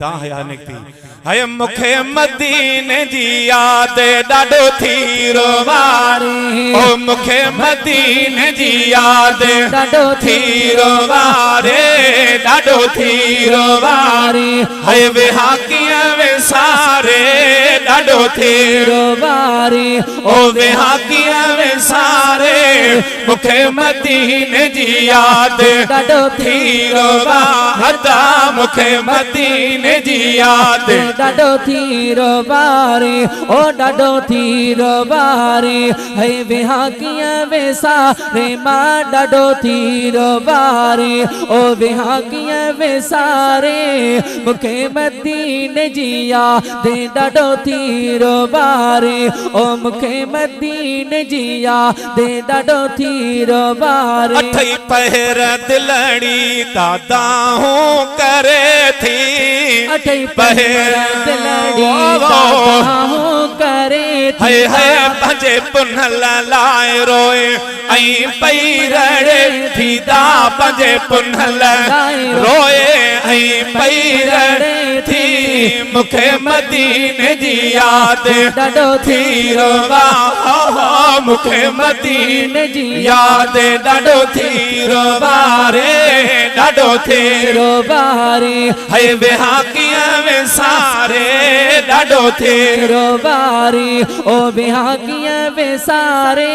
ता हया निकती हाय मुखे मदीने जी याद डाडो थी रोवारी ओ मुखे मदीने जी याद डाडो थी रोवारे डाडो थी रोवारी हाय विहाकियां वे सारे डाडो थी रोवारी ओ विहाकियां वे सारे मुखे मदीने जी याद डाडो थी रोवारा मुखे मदीने जी याद डाडो थी रोवारी ओ डाडो थी रोवारी है विहाकियां वे सारे मां डाडो थी रोवारी ओ विहाकियां वे सारे मुखे मदीने जी याद डाडो थी रोवारी ओ मुखे मदीने जी याद डाडो थी रोवारी अठई पहर दिलड़ी दादा हूं करे थी अठई पहर दिलड़ी दादा हूं करे थी है पंजे पुनल लाए रोए आई पैरड़े थी दा पंजे पुनल रोए आई पैरड़े थी मुखे मदीने जी याद डाडो थी रोवा मुखे मदीने जी याद डाडो थी रोवारे डाडो थी रोवारी है विहाकियां वे सारे डाडो थी रोवारी ओ विहाकियां वे सारे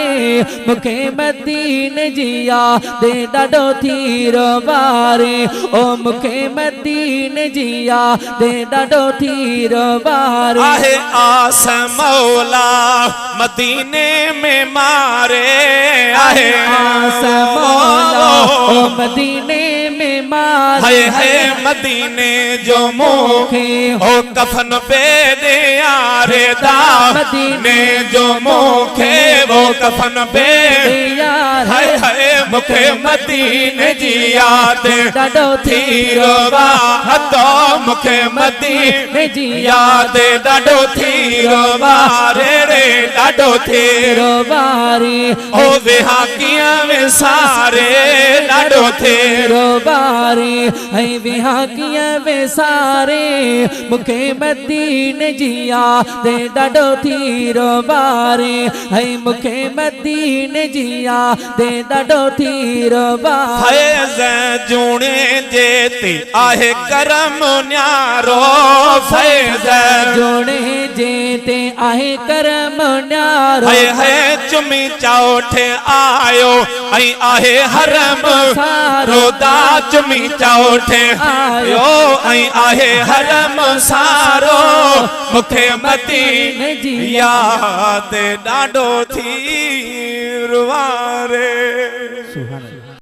मुखे मदीने जी याद डाडो थी रोवारी ओ मुखे मदीने जी याद डाडो थी रोवारी आहे आस मौला मदीने में मारे आहे आस मौला ओ मदीने में मारे है मदीने जो मुखे ओ कफन पे दे यारे दा मदीने जो मुखे वो कफन पे दे यार है मुखे मदीने जी याद डाडो थी रोवा तो मुखे मदीने जी याद डाडो थी रोवा रे डाडो थी रोवारी ओ विहाकियां वे सारे डाडो थी रोवारी है विहाकियां वे सारे मुखे मदीने जी याद डाडो थी रोवारी है मुखे मदीने जी याद डाडो थी रोवारी फैज़ जूने जेते आहे करम न्यारो फैज़ जूने जेते आहे करम न्यारो है चुमी चौथे आयो आई आहे हरम सारो दा चुमी चौथे आयो आई आहे हरम सारो मुखे मदीने जी याद डाडो थी रुवारे।